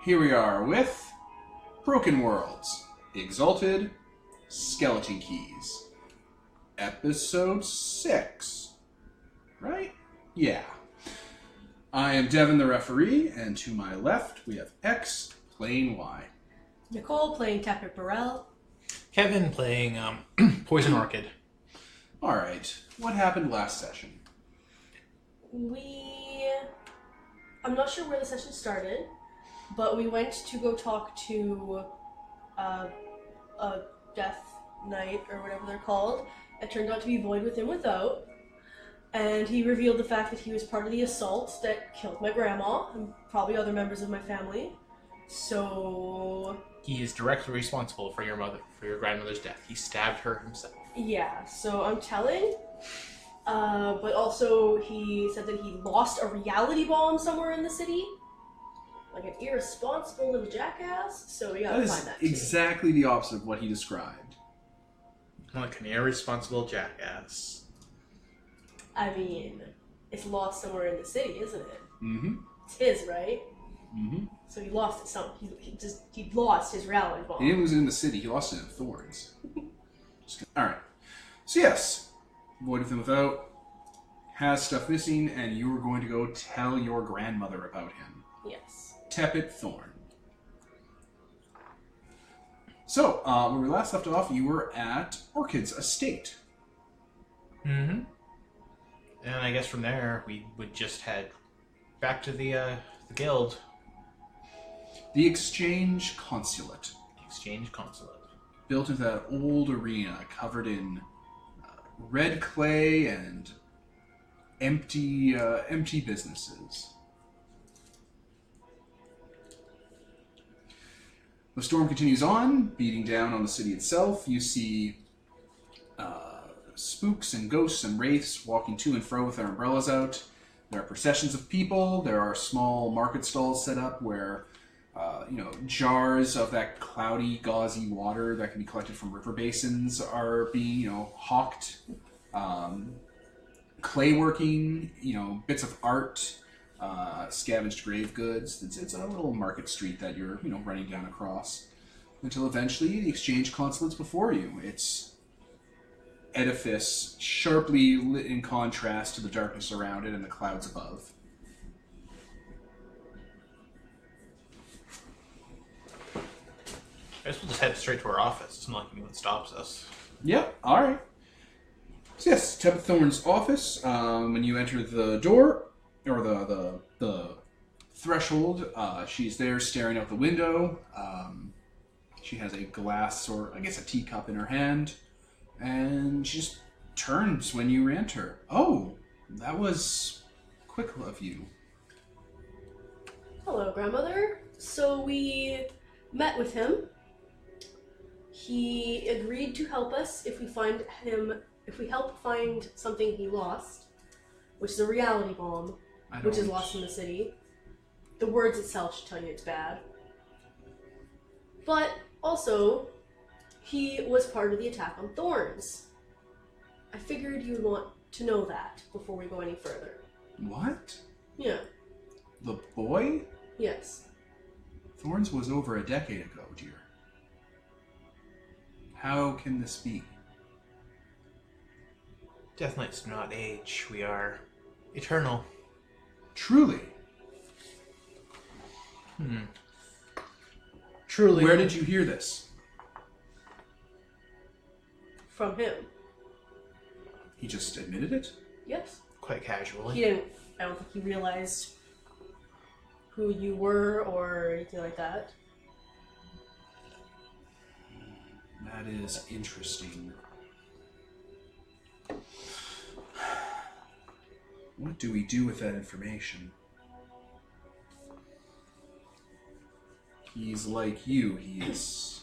Here we are with Broken Worlds, Exalted, Skeleton Keys, Episode 6, right? Yeah. I am Devin, the referee, and to my left we have X playing Y. Nicole playing Tepid Burrell. Kevin playing Poison Orchid. Alright, what happened last session? I'm not sure where the session started, but we went to go talk to a deathknight, or whatever they're called. It turned out to be Void Within Without, and he revealed the fact that he was part of the assault that killed my grandma, and probably other members of my family. So... He is directly responsible for your grandmother's death. He stabbed her himself. Yeah, so I'm telling. But also he said that he lost a reality bomb somewhere in the city. Like an irresponsible little jackass. So we gotta find that too. Exactly the opposite of what he described. Like an irresponsible jackass. I mean, it's lost somewhere in the city, isn't it? Mm-hmm. It's his, right? Mm-hmm. So he lost it. He lost his reality bomb. He didn't lose it in the city, he lost it in Thorns. Alright. So yes, Void Within Without has stuff missing, and you are going to go tell your grandmother about him. Yes. Tepid Thorn. So, when we last left off, you were at Orchid's estate. Mm-hmm. And I guess from there, we would just head back to the guild. The Exchange Consulate. Exchange Consulate. Built into that old arena, covered in red clay and empty businesses. The storm continues on, beating down on the city itself. You see spooks and ghosts and wraiths walking to and fro with their umbrellas out. There are processions of people. There are small market stalls set up where jars of that cloudy, gauzy water that can be collected from river basins are being, hawked. Clay working, bits of art, scavenged grave goods. It's a little market street that you're, running down across. Until eventually the Exchange Consulate's before you. Its edifice sharply lit in contrast to the darkness around it and the clouds above. I guess we'll just head straight to our office. It's not like anyone stops us. Yep, alright. So yes, Tepid Thorn's office. When you enter the door, or the threshold, she's there staring out the window. She has a glass, or I guess a teacup in her hand, and she just turns when you enter. Oh, that was quick of you. Hello, grandmother. So we met with him. He agreed to help us if we help find something he lost, which is a reality bomb, which is lost in the city. The words itself should tell you it's bad. But also, he was part of the attack on Thorns. I figured you'd want to know that before we go any further. What? Yeah. The boy? Yes. Thorns was over a decade ago, dear. How can this be? Death Knights do not age. We are eternal. Truly? Truly. Where did you hear this? From him. He just admitted it? Yes. Quite casually. He didn't, I don't think he realized who you were or anything like that. That is interesting. What do we do with that information? He's like you. He is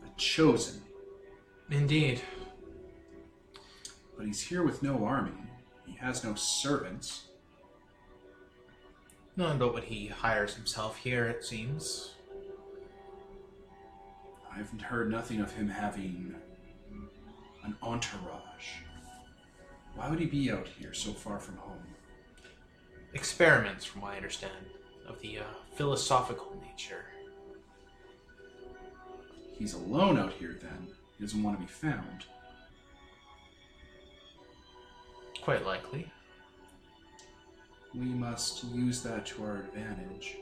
a chosen. Indeed. But he's here with no army. He has no servants. None but what he hires himself here, it seems. I've heard nothing of him having an entourage. Why would he be out here so far from home? Experiments, from what I understand. of the philosophical nature. He's alone out here then. He doesn't want to be found. Quite likely. We must use that to our advantage.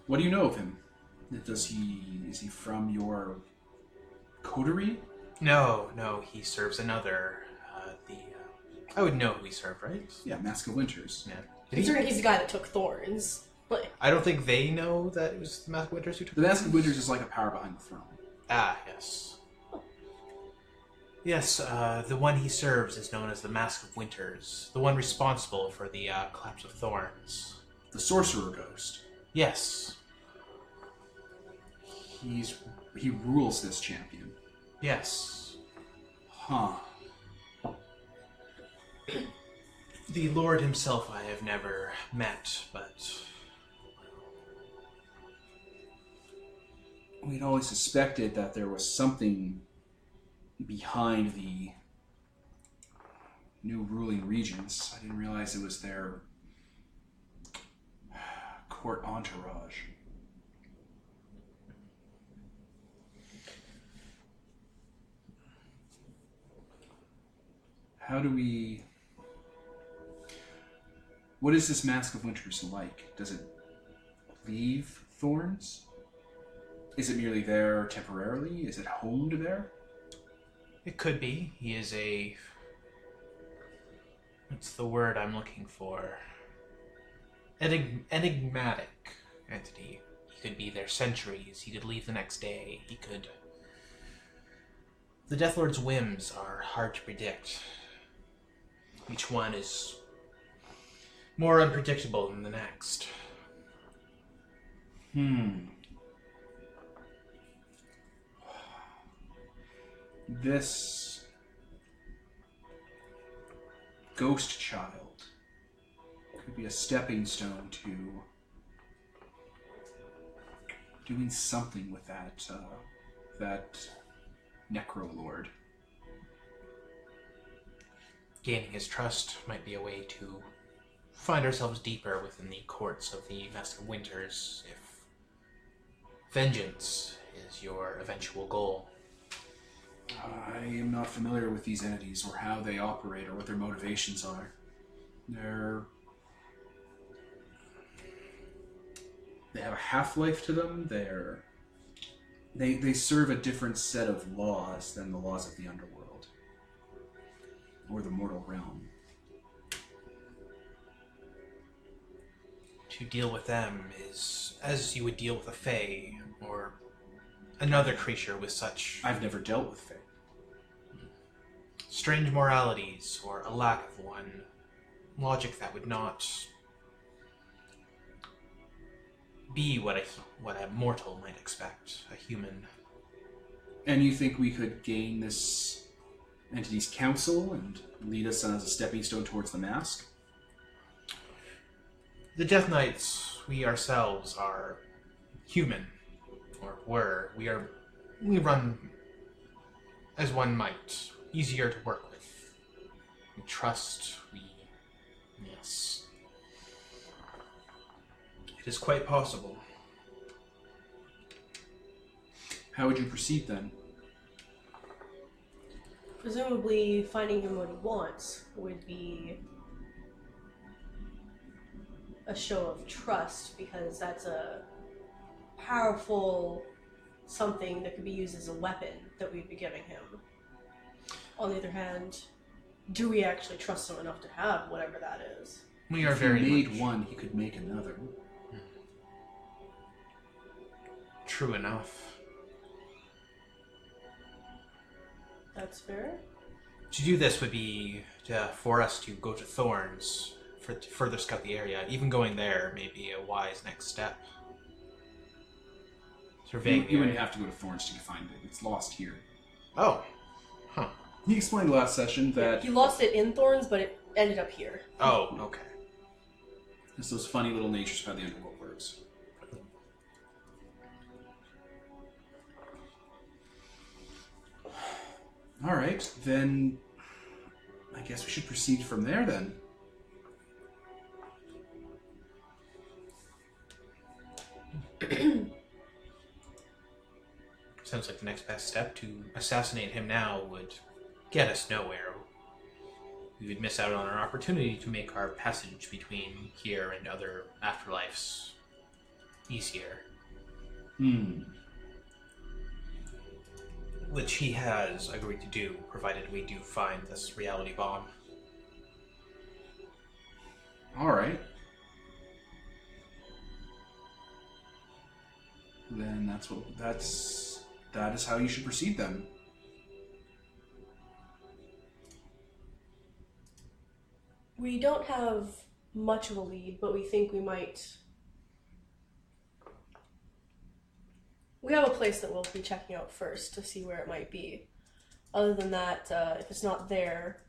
What do you know of him? Is he from your coterie? No, he serves another. I would know who he served, right? Yeah, Mask of Winters. Yeah. Considering he's the guy that took thorns. Like, I don't think they know that it was the Mask of Winters who took The Mask of Winters is like a power behind the throne. Ah, yes. Yes, the one he serves is known as the Mask of Winters, the one responsible for the collapse of thorns. The Sorcerer Ghost. Yes. He rules this champion. Yes. Huh. The Lord himself I have never met, but... We'd always suspected that there was something behind the new ruling regents. I didn't realize it was their court entourage. How do we... What is this Mask of Winters like? Does it leave thorns? Is it merely there temporarily? Is it homed there? It could be. He is a... What's the word I'm looking for? Enigmatic entity. He could be there centuries. He could leave the next day. He could... The Death Lord's whims are hard to predict. Each one is more unpredictable than the next. This ghost child could be a stepping stone to doing something with that Necrolord. Gaining his trust might be a way to find ourselves deeper within the courts of the Mask of Winters if vengeance is your eventual goal. I am not familiar with these entities or how they operate or what their motivations are. They have a half-life to them. They serve a different set of laws than the laws of the underworld or the mortal realm. To deal with them is as you would deal with a fae or another creature with such I've never dealt with Fae. strange moralities or a lack of one. Logic that would not be what a mortal might expect, a human. And you think we could gain this entity's counsel and lead us as a stepping stone towards the mask? The Death Knights, we ourselves are human, or were. We run as one might, easier to work with. We trust, yes. It is quite possible. How would you proceed then? presumably finding him what he wants would be a show of trust, because that's a powerful something that could be used as a weapon that we'd be giving him. On the other hand, do we actually trust him enough to have whatever that is? We are If he very made much one, he could make another. true enough. That's fair. To do this would be for us to go to Thorns to further scout the area. Even going there may be a wise next step. Surveying the You wouldn't area. have to go to Thorns to find it. It's lost here. Oh. Huh. He explained last session that He lost it in Thorns, but it ended up here. Oh, okay. it's those funny little natures of how the underworld works. All right, then guess we should proceed from there then. Sounds like the next best step to assassinate him now would get us nowhere. We would miss out on our opportunity to make our passage between here and other afterlives easier. Which he has agreed to do, provided we do find this reality bomb. Alright. Then that is how you should proceed then. We don't have much of a lead, but we think we might... We have a place that we'll be checking out first to see where it might be. Other than that, if it's not there,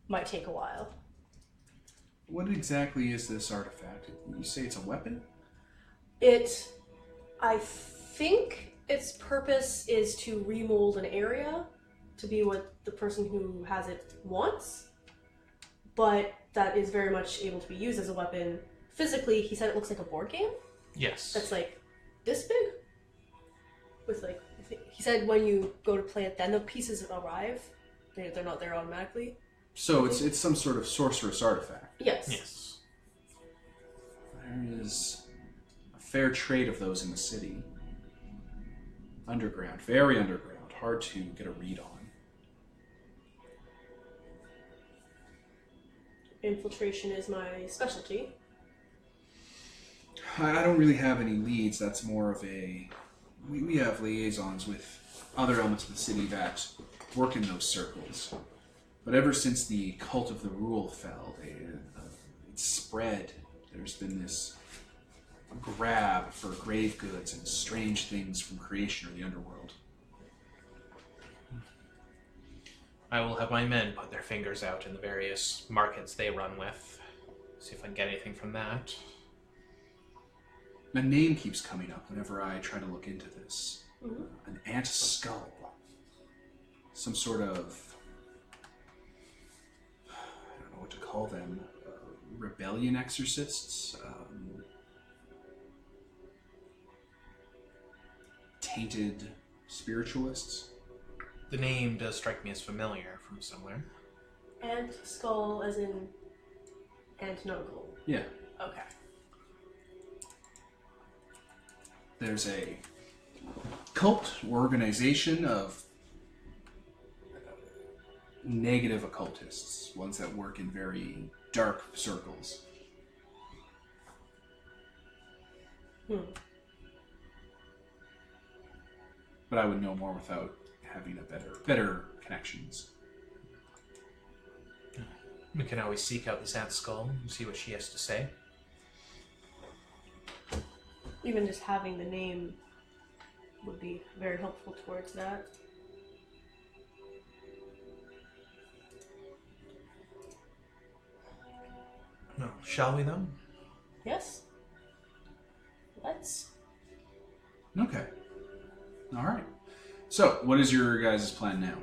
might take a while. What exactly is this artifact? You say it's a weapon? I think its purpose is to remold an area to be what the person who has it wants, but that is very much able to be used as a weapon. Physically, he said it looks like a board game. Yes. That's like this big. With like, he said when you go to play it, then the pieces arrive. They're not there automatically. So it's some sort of sorcerous artifact. Yes. Yes. There is a fair trade of those in the city. Underground, very underground, hard to get a read on. Infiltration is my specialty. I don't really have any leads. That's more of a... We have liaisons with other elements of the city that work in those circles. But ever since the cult of the rule fell, it's spread. There's been this grab for grave goods and strange things from creation or the underworld. I will have my men put their fingers out in the various markets they run with. See if I can get anything from that. A name keeps coming up whenever I try to look into this. Mm-hmm. An ant skull. Some sort of... I don't know what to call them. Rebellion exorcists? Tainted spiritualists? The name does strike me as familiar from somewhere. Ant skull as in ant nogle. Yeah. Okay. There's a cult organization of negative occultists, ones that work in very dark circles. But I would know more without having a better connections. We can always seek out this ant skull and see what she has to say. Even just having the name would be very helpful towards that. No, shall we though? Yes. Let's. Okay. All right. So, what is your guys' plan now?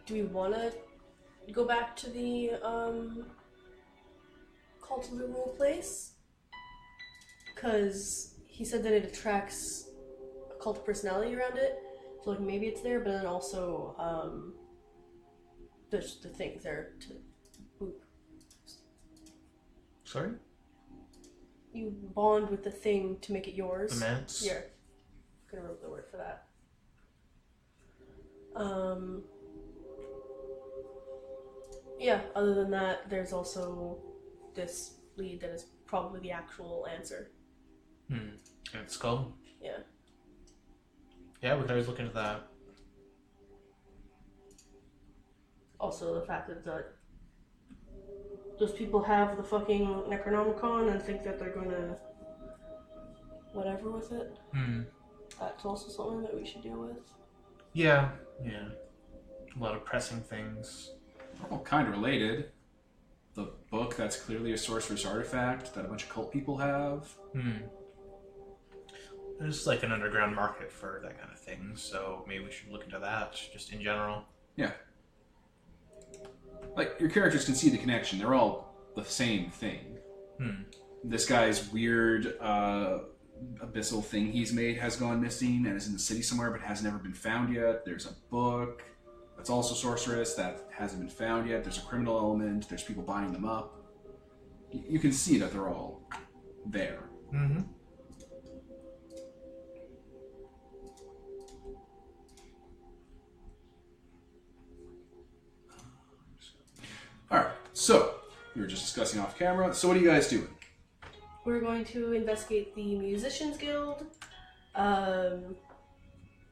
Do we want to go back to the Cult of the Rule place? Because he said that it attracts a cult of personality around it. So like maybe it's there, but then also there's the things there to boop. Sorry? You bond with the thing to make it yours. The manse? Yeah. I'm gonna remember the word for that. Yeah, other than that, there's also this lead that is probably the actual answer. Ant skull? Yeah. Yeah, we can always look into that. Also, the fact that those people have the fucking Necronomicon and think that they're gonna whatever with it. That's also something that we should deal with. Yeah. A lot of pressing things. All kind of related. The book that's clearly a sorcerer's artifact that a bunch of cult people have. There's like an underground market for that kind of thing, so maybe we should look into that, just in general. Yeah. Like, your characters can see the connection. They're all the same thing. This guy's weird abyssal thing he's made has gone missing and is in the city somewhere but has never been found yet. There's a book that's also sorceress that hasn't been found yet. There's a criminal element. There's people buying them up. You can see that they're all there. Mm-hmm. Alright, so we were just discussing off camera. So what are you guys doing? We're going to investigate the Musicians Guild to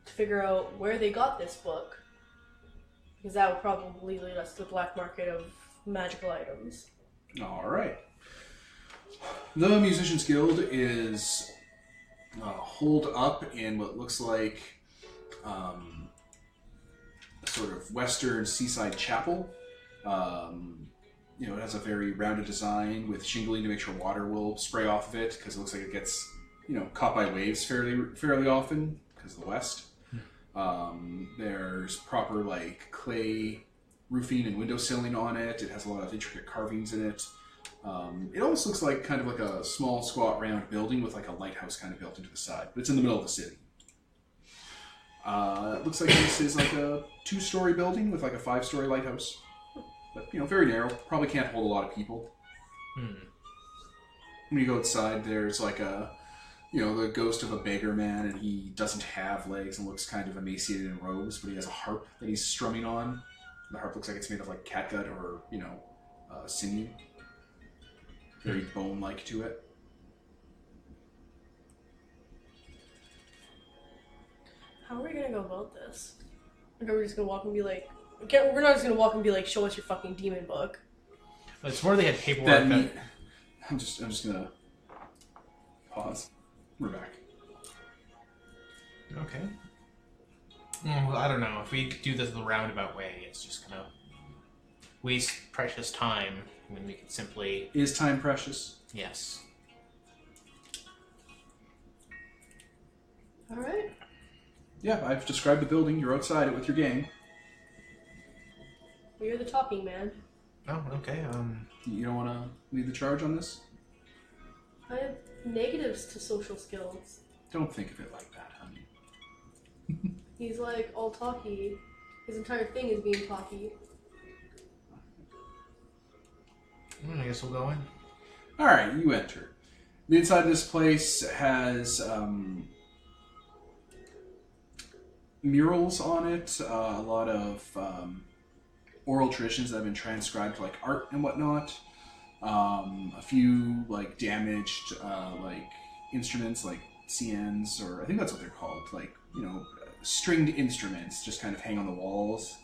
figure out where they got this book. Because that would probably lead us to the black market of magical items. Alright. The Musicians Guild is holed up in what looks like a sort of western seaside chapel. It has a very rounded design with shingling to make sure water will spray off of it because it looks like it gets, caught by waves fairly often because of the west. There's proper clay roofing and window silling on it. It has a lot of intricate carvings in it. It almost looks like kind of like a small, squat, round building with a lighthouse kind of built into the side, but it's in the middle of the city. It looks like this is a 2-story building with a 5-story lighthouse. But, very narrow. Probably can't hold a lot of people. When you go outside, there's the ghost of a beggar man, and he doesn't have legs and looks kind of emaciated in robes, but he has a harp that he's strumming on. The harp looks like it's made of catgut or, sinew. Very bone-like to it. How are we gonna go about this? Are we just gonna walk and be like... we're not just gonna walk and be like, show us your fucking demon book. It's more they had paperwork. I'm just gonna pause. We're back. Okay. Well, I don't know. If we do this the roundabout way, it's just gonna waste precious time when we could simply... Is time precious? Yes. Alright. Yeah, I've described the building. You're outside it with your gang. Well, you're the talking man. Oh, okay. You don't want to lead the charge on this? I have negatives to social skills. Don't think of it like that, honey. He's all talky. His entire thing is being talky. I guess we'll go in. Alright, you enter. The inside of this place has murals on it, a lot of oral traditions that have been transcribed to art and whatnot. A few damaged instruments like CNs, or I think that's what they're called, stringed instruments just kind of hang on the walls.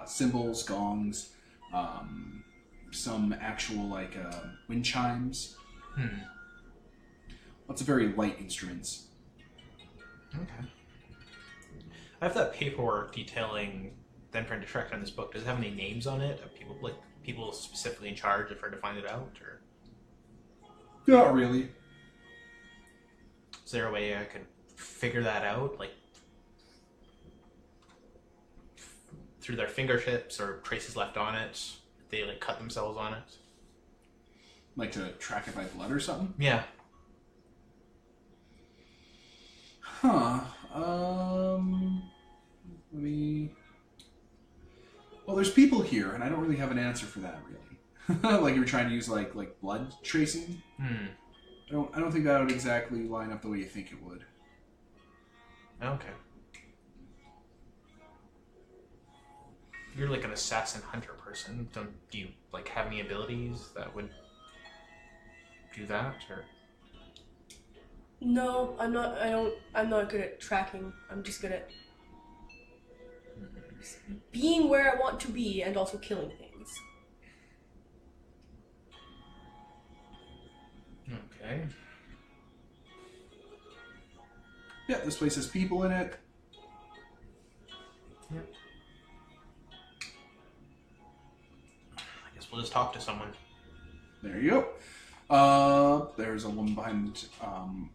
Cymbals, gongs, some actual wind chimes. Lots of very light instruments. Okay. I have that paperwork detailing them trying to track down this book. Does it have any names on it of people specifically in charge of trying to find it out, or Not really. is there a way I could figure that out, through their fingertips or traces left on it? If they cut themselves on it. To track it by blood or something? Yeah. Huh. Let me... Well, there's people here, and I don't really have an answer for that, really. You were trying to use, blood tracing? I don't think that would exactly line up the way you think it would. Okay. You're an assassin hunter person. Do you, have any abilities that would do that, or...? No, I'm not. I'm not good at tracking. I'm just good at being where I want to be and also killing things. Okay. Yeah, this place has people in it. Yep. I guess we'll just talk to someone. There you go. There's a woman behind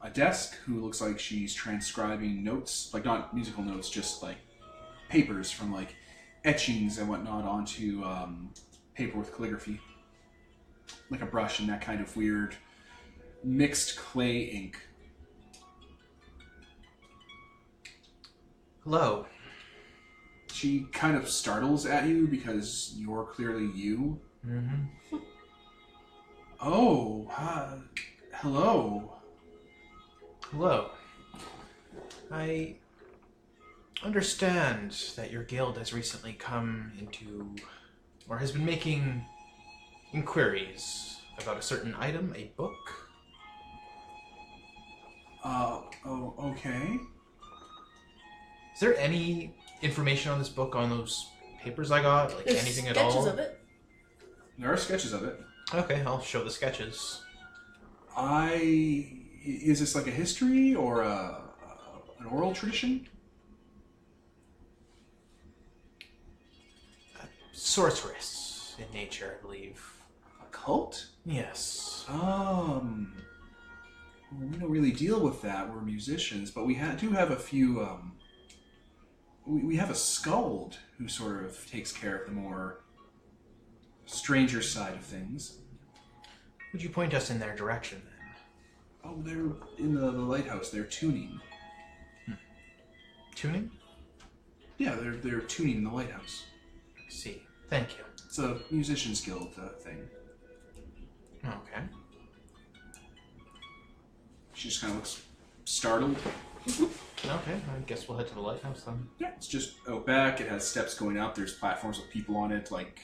a desk who looks like she's transcribing notes, like not musical notes, just like papers from like etchings and whatnot onto paper with calligraphy, like a brush and that kind of weird mixed clay ink. Hello. She kind of startles at you because you're clearly you. Mm-hmm. Oh, hello. Hello. I understand that your guild has recently come into, or has been making inquiries about a certain item, a book. Oh, okay. Is there any information on this book on those papers I got? Like There's anything at all? sketches of it. There are sketches of it. Okay, I'll show the sketches. Is this like a history or an oral tradition? Sorceress in nature, I believe. A cult? Yes. Well, we don't really deal with that. We're musicians, but we do have a few. We have a skald who sort of takes care of the more stranger side of things. Would you point us in their direction then? Oh, they're in the lighthouse. They're tuning. Tuning? Yeah, they're tuning in the lighthouse. I see. Thank you. It's a musicians guild thing. Okay. She just kind of looks startled. Okay, I guess we'll head to the lighthouse then. Yeah, it's just out back. It has steps going up. There's platforms with people on it. Like,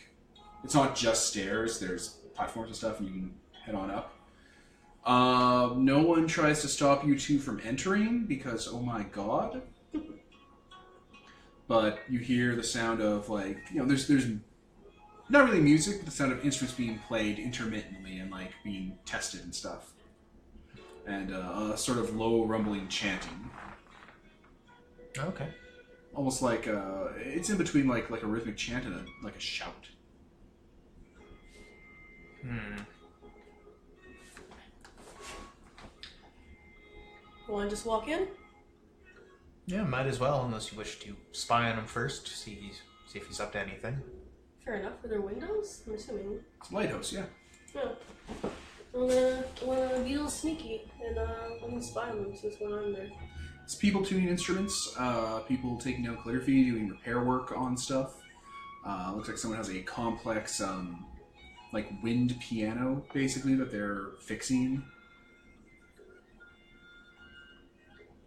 it's not just stairs. There's platforms and stuff, and you can head on up. No one tries to stop you two from entering because, oh my god. But you hear the sound of, like, you know, there's not really music, but the sound of instruments being played intermittently and, like, being tested and stuff. And a sort of low rumbling chanting. Okay. Almost like it's in between like a rhythmic chant and a shout. Want to just walk in? Yeah, might as well, unless you wish to spy on him first, see if he's up to anything. Fair enough. Are there windows? I'm assuming. It's a lighthouse, yeah. Yeah. I'm gonna be a little sneaky and I'm gonna spy on them, see what's going on there. It's people tuning instruments, people taking down calligraphy, doing repair work on stuff. Looks like someone has a complex, like wind piano, basically, that they're fixing.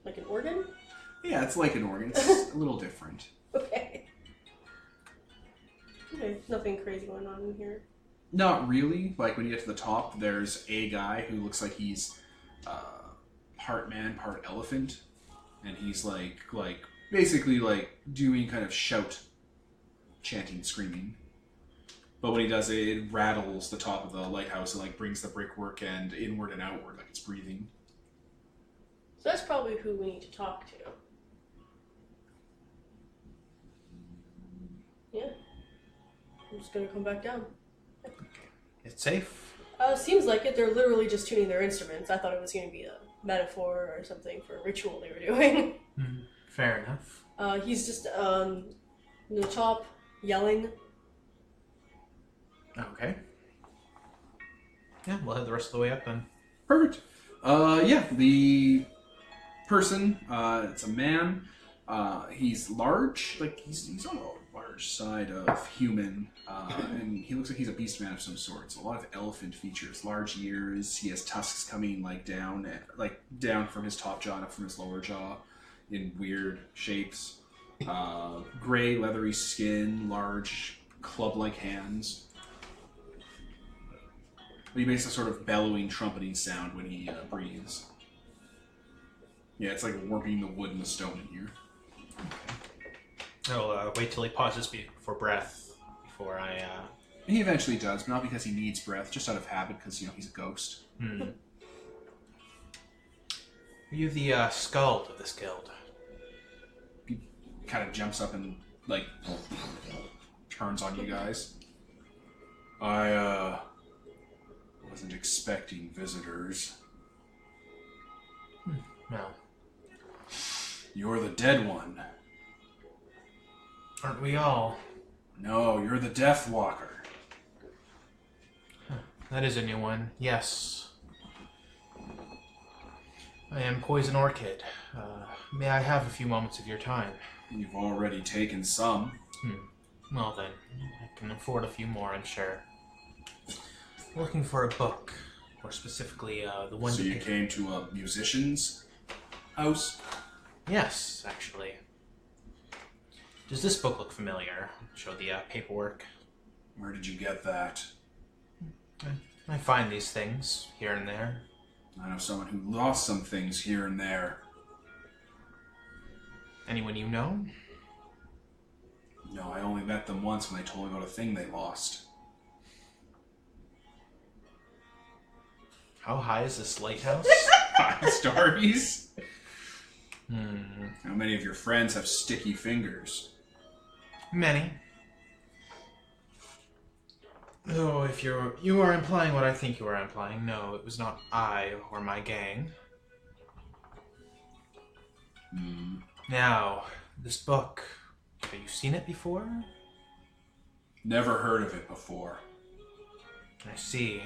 Like an organ? Yeah, it's like an organ. It's a little different. Okay. Okay, nothing crazy going on in here. Not really. Like, when you get to the top, there's a guy who looks like he's part man, part elephant. And he's like basically like doing kind of shout chanting, screaming. But when he does it, it rattles the top of the lighthouse and like brings the brickwork and inward and outward like it's breathing. So that's probably who we need to talk to. Yeah. I'm just gonna come back down. Okay. It's safe? Seems like it. They're literally just tuning their instruments. I thought it was gonna be a metaphor or something for a ritual they were doing. Fair enough. He's just in the top yelling. Okay. Yeah, we'll head the rest of the way up then. Perfect. Yeah, the person, it's a man. He's large, like he's on the large side of human, and he looks like he's a beast man of some sort. So a lot of elephant features, large ears. He has tusks coming down from his top jaw and up from his lower jaw, in weird shapes. Gray, leathery skin, large club-like hands. He makes a sort of bellowing, trumpeting sound when he breathes. Yeah, it's like warping the wood and the stone in here. I'll wait till he pauses for breath before I... He eventually does, but not because he needs breath, just out of habit, because, you know, he's a ghost. Are you the skald of this guild? He kind of jumps up and, like, turns on you guys. Wasn't expecting visitors. No. You're the dead one. Aren't we all? No, you're the Death Walker. That is a new one. Yes. I am Poison Orchid. May I have a few moments of your time? You've already taken some. Well then, I can afford a few more, I'm sure. Looking for a book. Or specifically, the one... So you came to a musician's house? Yes, actually. Does this book look familiar? Show the paperwork. Where did you get that? I find these things here and there. I know someone who lost some things here and there. Anyone you know? No, I only met them once when they told me about a thing they lost. How high is this lighthouse? Starbies? How many of your friends have sticky fingers? Many. Oh, if you are implying what I think you are implying, no, it was not I or my gang. Now, this book, have you seen it before? Never heard of it before. I see.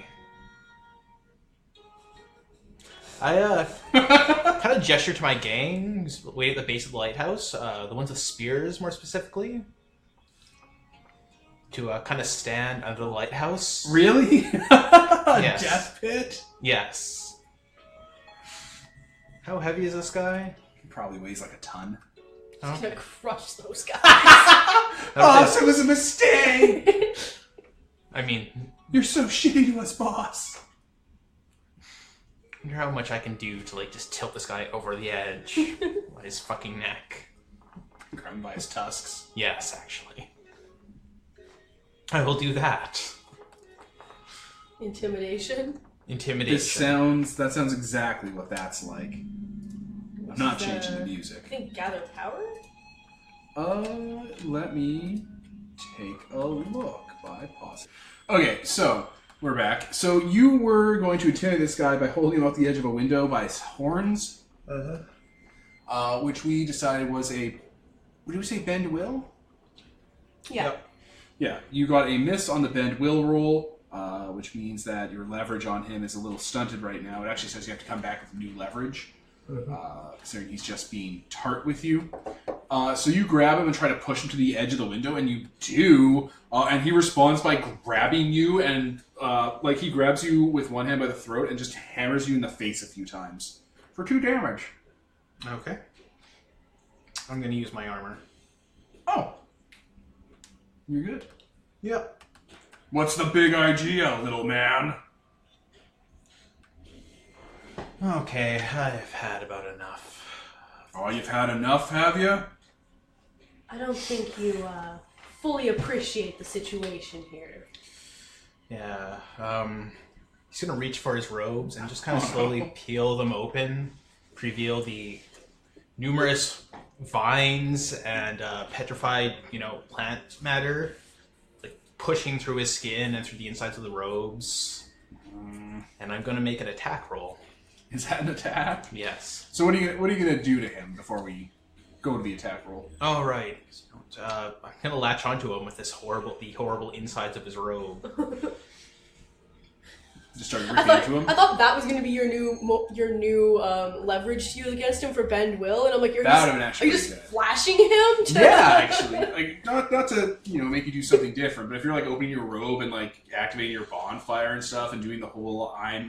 I kind of gesture to my gang, way at the base of the lighthouse, the ones with spears more specifically, to kind of stand under the lighthouse. Really? Yes. Death pit? Yes. How heavy is this guy? He probably weighs like a ton. He's gonna crush those guys. Oh, so it was a mistake! I mean, You're so shitty to us, boss. I wonder how much I can do to like just tilt this guy over the edge by his fucking neck. Grab him by his tusks. Yes, actually. I will do that. Intimidation. Intimidation. That sounds exactly what that's like. I'm not changing the music. I think gather power? Let me take a look by pause. Okay, so we're back. So you were going to intimidate this guy by holding him off the edge of a window by his horns. Which we decided was a... What did we say, bend will? Yeah. Yep. Yeah, you got a miss on the bend will roll, which means that your leverage on him is a little stunted right now. It actually says you have to come back with new leverage, considering he's just being tart with you. So you grab him and try to push him to the edge of the window, and you do, and he responds by grabbing you, and like he grabs you with one hand by the throat and just hammers you in the face a few times for 2 damage. Okay. I'm gonna use my armor. Oh. You're good. Yep. What's the big idea, little man? Okay, I've had about enough. Oh, you've had enough, have you? I don't think you fully appreciate the situation here. Yeah, he's gonna reach for his robes and just kind of slowly peel them open, reveal the numerous vines and petrified, plant matter, like pushing through his skin and through the insides of the robes. And I'm gonna make an attack roll. Is that an attack? Yes. So what are you gonna do to him before we go to the attack roll? All right. I'm gonna latch onto him with the horrible insides of his robe. Just start ripping into him? I thought that was going to be your new leverage to you against him for bend will, and I'm like, are you just flashing him? Yeah, actually, like not to make you do something different, but if you're like opening your robe and like activating your bonfire and stuff and doing the whole I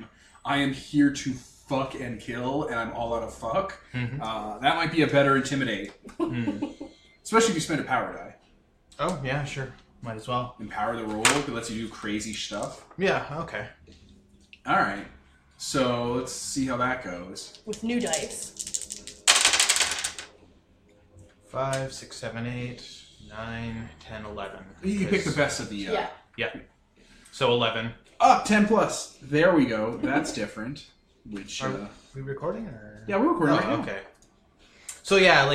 am here to fuck and kill and I'm all out of fuck, that might be a better intimidate, especially if you spend a power die. Oh yeah, sure, might as well. Empower the roll, it lets you do crazy stuff. Yeah, okay. All right, so let's see how that goes. With new dice. 5, 6, 7, 8, 9, 10, 11. You pick the best of the... Yeah. Yeah. So 11. 10 plus. There we go. That's different. Which... Are we recording? Or? Yeah, we're recording right now. Okay. So yeah,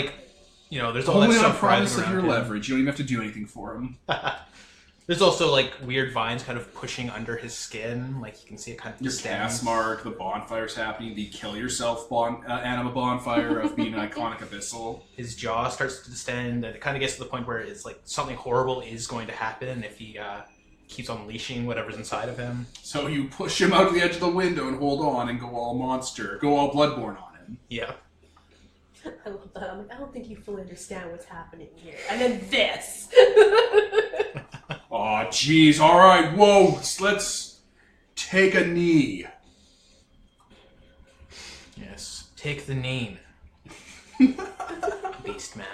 there's all Only that on stuff promise of riding your around him. leverage. You don't even have to do anything for him. There's also like weird vines kind of pushing under his skin. Like you can see it kind of Your cast mark, the bonfire's happening, the kill yourself anima bonfire of being an iconic abyssal. His jaw starts to distend, and it kind of gets to the point where it's like something horrible is going to happen if he keeps unleashing whatever's inside of him. So you push him out to the edge of the window and hold on and go all monster, go all bloodborne on him. Yeah. I love that. I'm like, I don't think you fully understand what's happening here. And then this. Aw, jeez. All right, whoa. Let's take a knee. Yes. Take the name. Beast man.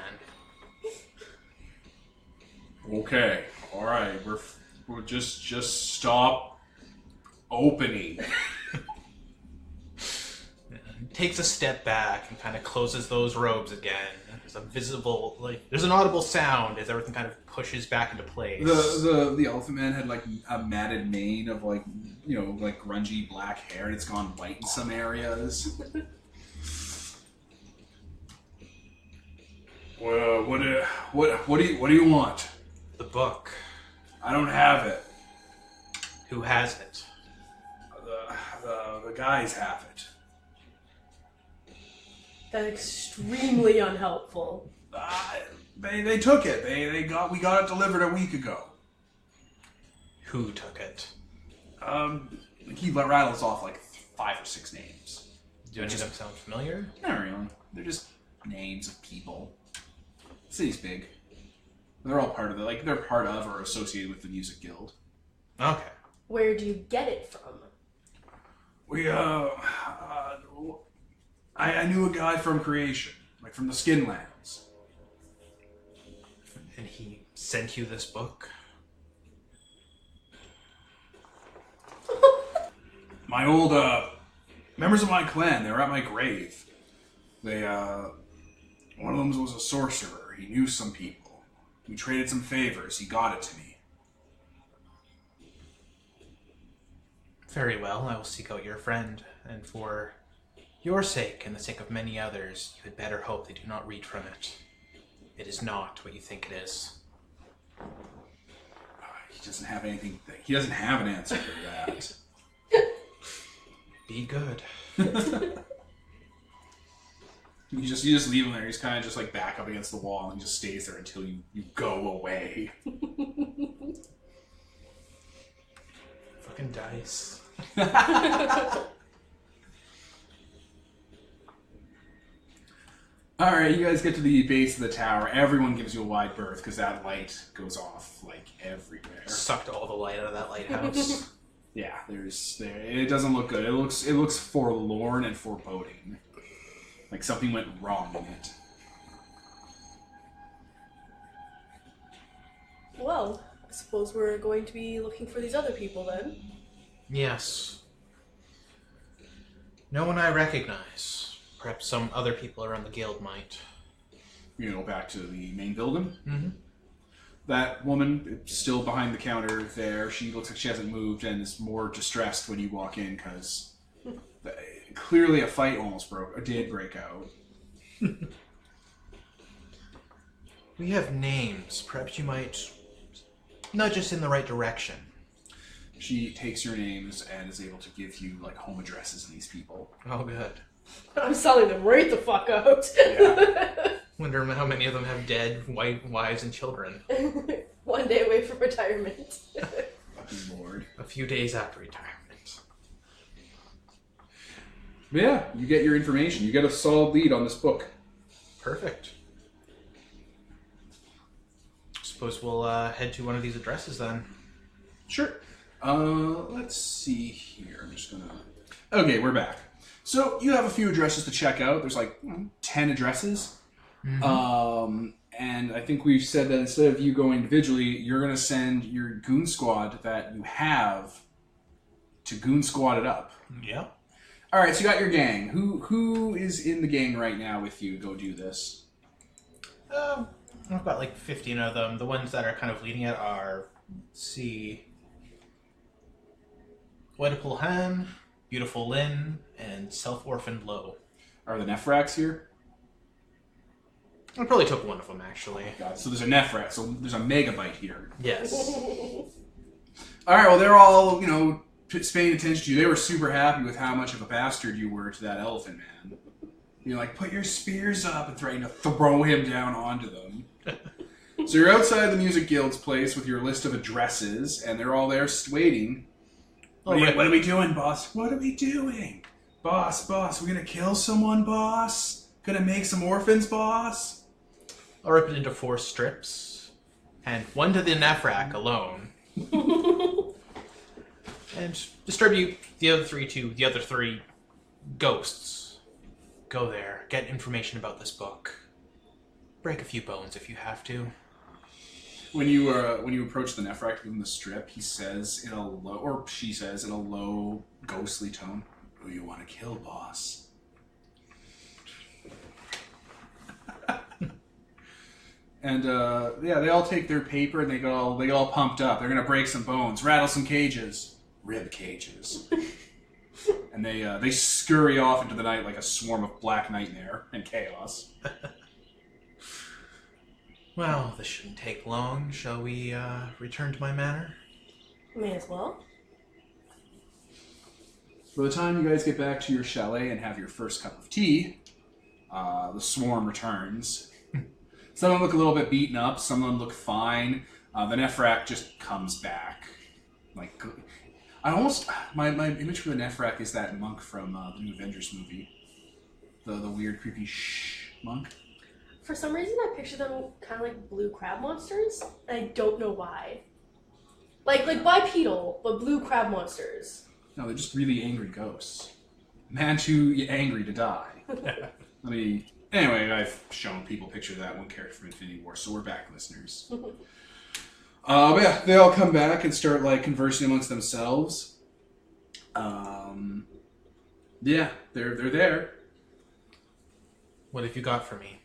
Okay. All right. We'll just stop opening. Takes a step back and kind of closes those robes again. There's a visible, there's an audible sound as everything kind of pushes back into place. The Elephant Man had like a matted mane of like grungy black hair, and it's gone white in some areas. Well, what do you want? The book. I don't have it. Who has it? The guys have it. That's extremely unhelpful. They took it. We got it delivered a week ago. Who took it? He rattles off like 5 or 6 names. Do any of them sound familiar? Not really. They're just names of people. The city's big. They're all part of it. They're part of or associated with the music guild. Okay. Where do you get it from? I knew a guy from Creation, like from the Skinlands. And he sent you this book? My old members of my clan, they were at my grave. They one of them was a sorcerer. He knew some people. We traded some favors. He got it to me. Very well, I will seek out your friend, and for your sake and the sake of many others, you had better hope they do not read from it. It is not what you think it is. He doesn't have anything. He doesn't have an answer for that. Be good. You just leave him there. He's kind of just like back up against the wall and just stays there until you go away. Fucking dice. Alright, you guys get to the base of the tower. Everyone gives you a wide berth because that light goes off like everywhere. Sucked all the light out of that lighthouse. Yeah, it doesn't look good. It looks forlorn and foreboding. Like something went wrong in it. Well, I suppose we're going to be looking for these other people then. Yes. No one I recognize. Perhaps some other people around the guild might. You go back to the main building. Mm-hmm. That woman is still behind the counter there. She looks like she hasn't moved and is more distressed when you walk in because clearly a fight did break out. We have names. Perhaps you might nudge us in the right direction. She takes your names and is able to give you like home addresses of these people. Oh, good. I'm selling them right the fuck out. Yeah. Wonder how many of them have dead white wives and children. One day away from retirement. Fucking lord. A few days after retirement. But yeah, you get your information. You get a solid lead on this book. Perfect. Suppose we'll head to one of these addresses then. Sure. Let's see here. I'm just gonna... Okay, we're back. So you have a few addresses to check out. There's like 10 addresses. Mm-hmm. And I think we've said that instead of you going individually, you're going to send your goon squad that you have to goon squad it up. Yeah. All right, so you got your gang. Who is in the gang right now with you to go do this? I've got like 15 of them. The ones that are kind of leading it are, let's see, Oedipal Han, Beautiful Lynn, and Self-Orphaned Low. Are the Nephrax here? I probably took one of them, actually. God, so there's a Nephrat, so there's a megabyte here. Yes. Alright, well, they're all, paying attention to you. They were super happy with how much of a bastard you were to that elephant man. You're like, put your spears up, and threatening to throw him down onto them. So you're outside the Music Guild's place with your list of addresses, and they're all there waiting. What are we doing, boss? What are we doing? Boss, we're gonna kill someone, boss? Gonna make some orphans, boss? I'll rip it into 4 strips, and 1 to the Nephrak alone. And distribute the other 3 to the other 3 ghosts. Go there, get information about this book. Break a few bones if you have to. When you approach the Nephrak to give him the strip, he says in a low, or she says in a low, ghostly tone, "Who you want to kill, boss?" And they all take their paper and they get all pumped up. They're gonna break some bones, rattle some cages, rib cages, and they scurry off into the night like a swarm of black nightmare and chaos. Well, this shouldn't take long. Shall we return to my manor? May as well. By the time you guys get back to your chalet and have your first cup of tea, the swarm returns. Some of them look a little bit beaten up. Some of them look fine. The Nephrak just comes back. Like, my image for the Nephrak is that monk from the new Avengers movie, the weird, creepy monk. For some reason, I picture them kind of like blue crab monsters, and I don't know why. Like bipedal, but blue crab monsters. No, they're just really angry ghosts. Man too angry to die. Anyway, I've shown people picture that one character from Infinity War, so we're back, listeners. But yeah, they all come back and start conversing amongst themselves. Yeah, they're there. What have you got for me?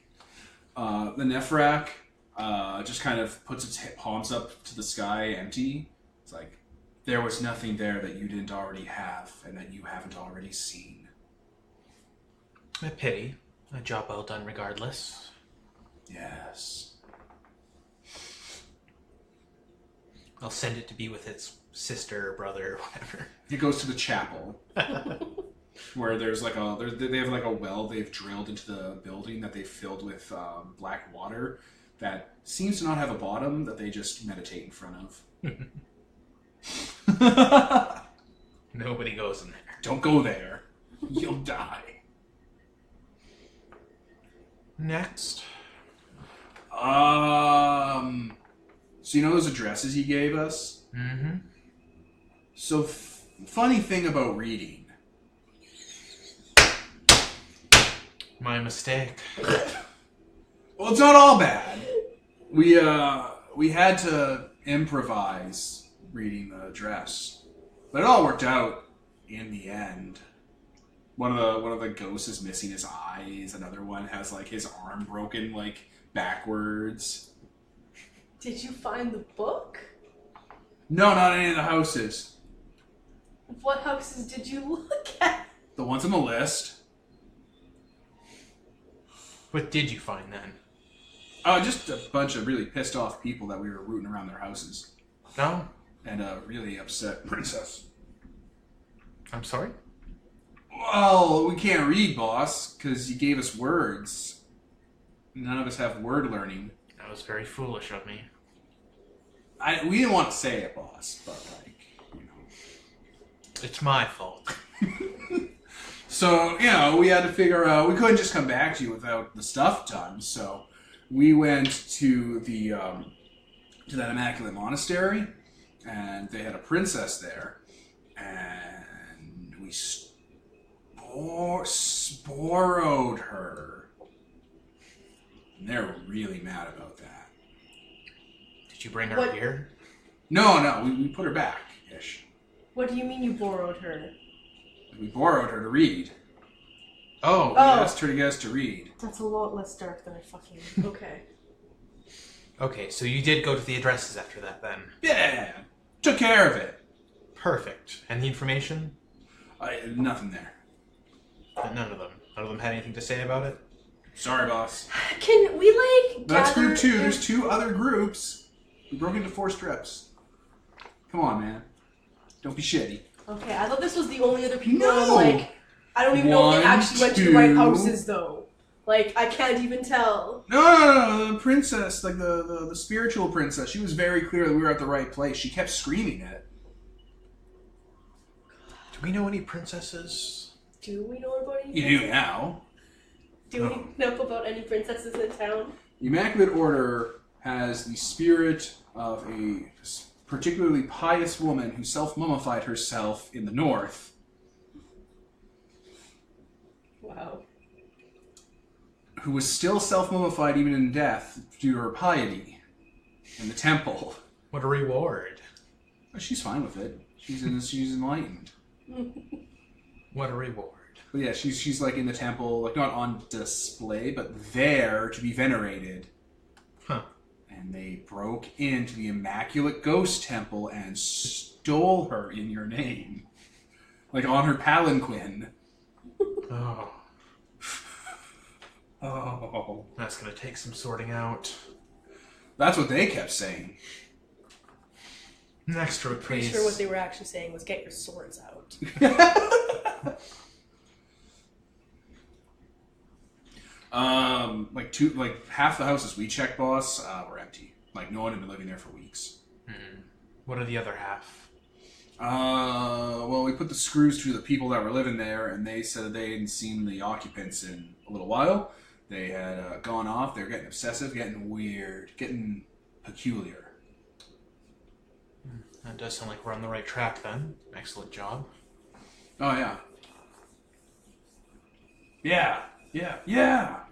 The Nephrak just kind of puts its palms up to the sky, empty. It's like, there was nothing there that you didn't already have and that you haven't already seen. A pity. A job well done regardless. Yes. I'll send it to be with its sister or brother or whatever. It goes to the chapel. Where there's they have a well they've drilled into the building that they filled with black water that seems to not have a bottom that they just meditate in front of. Nobody goes in there. Don't go there. You'll die. Next. So you know those addresses he gave us? Mm-hmm. So funny thing about reading. My mistake. Well, it's not all bad. We had to improvise reading the address, but it all worked out in the end. One of the ghosts is missing his eyes. Another one has his arm broken backwards. Did you find the book? No, not any of the houses. What houses did you look at? The ones on the list. What did you find then? Just a bunch of really pissed off people that we were rooting around their houses. No? And a really upset princess. I'm sorry? Well, we can't read, boss, because you gave us words. None of us have word learning. That was very foolish of me. We didn't want to say it, boss, but It's my fault. So, we had to figure out, we couldn't just come back to you without the stuff done, so we went to to that Immaculate Monastery, and they had a princess there, and we borrowed her. And they're really mad about that. Did you bring her here? No, we put her back-ish. What do you mean you borrowed her? We borrowed her to read. Oh. We asked her to get us to read. That's a lot less dark than I fucking... Okay. Okay, so you did go to the addresses after that then? Yeah, took care of it. Perfect. And the information? Nothing there. None of them. None of them had anything to say about it? Sorry, boss. Can we, like, That's gather... group 2. There's 2 other groups. We broke into 4 strips. Come on, man. Don't be shitty. Okay, I thought this was the only other people. No! I'm like, I don't even know if they 1, actually went to the right houses, though. Like, I can't even tell. No, the princess, like the spiritual princess, she was very clear that we were at the right place. She kept screaming it. Do we know any princesses? Do we know about any You do now. Do we know about any princesses in town? The Immaculate Order has the spirit of a particularly pious woman who self-mummified herself in the north. Wow. Who was still self-mummified even in death due to her piety in the temple. What a reward. She's fine with it. She's enlightened. What a reward. But yeah, she's like in the temple, like not on display, but there to be venerated. Huh. And they broke into the Immaculate Ghost Temple and stole her in your name. Like on her palanquin. Oh. Oh. That's gonna take some sorting out. That's what they kept saying. Next road, Pretty please. sure what they were actually saying was get your swords out. Like half the houses we checked, boss, were empty. Like no one had been living there for weeks. What are the other half? Well, we put the screws through the people that were living there, and they said that they hadn't seen the occupants in a little while. They had gone off. They were getting obsessive, getting weird, getting peculiar. That does sound like we're on the right track then. Excellent job. Oh, yeah.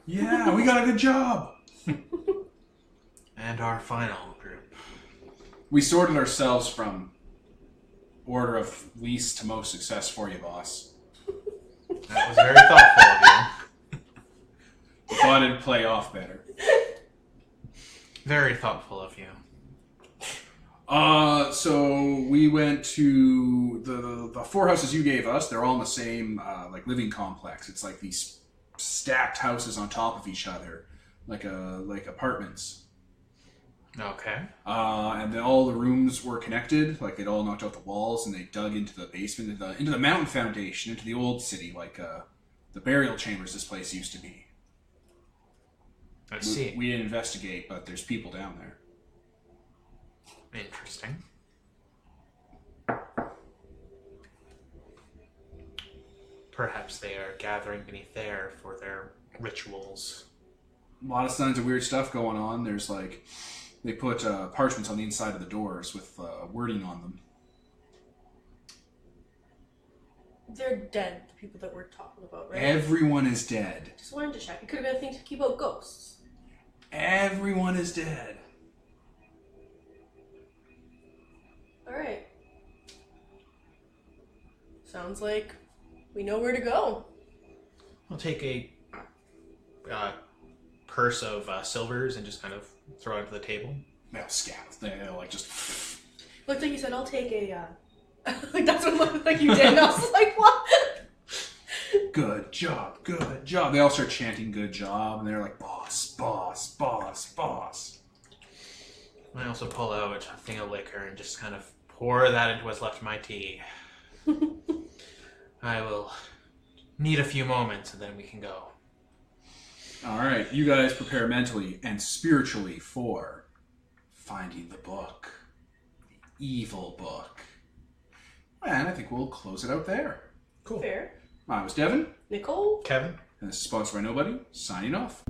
Yeah, we got a good job. And our final group. We sorted ourselves from order of least to most success for you, boss. That was very thoughtful of you. Thought it'd play off better. Very thoughtful of you. So we went to the 4 houses you gave us. They're all in the same like living complex. It's like these stacked houses on top of each other, like apartments. Okay. And then all the rooms were connected. Like they'd all knocked out the walls and they dug into the basement, into the mountain foundation, into the old city, like the burial chambers this place used to be. I see. We didn't investigate, but there's people down there. Interesting. Perhaps they are gathering beneath there for their rituals. A lot of signs of weird stuff going on. There's like, they put parchments on the inside of the doors with wording on them. They're dead, the people that we're talking about, right? Everyone is dead. Just wanted to check. It could have been a thing to keep out ghosts. Everyone is dead. Alright. Sounds like we know where to go. I'll take a purse of silvers and just kind of throw it onto the table. They'll scat. They'll like just... Looked like you said, I'll take a, like that's what it looked like you did, and I was like, what? Good job, good job. They all start chanting good job, and they're like, boss, boss, boss, boss. I also pull out a thing of liquor and just kind of pour that into what's left of my tea. I will need a few moments and then we can go. Alright, you guys prepare mentally and spiritually for finding the book. The evil book. And I think we'll close it out there. Cool. Fair. I was Devin. Nicole? Kevin? And this is sponsored by Nobody. Signing off.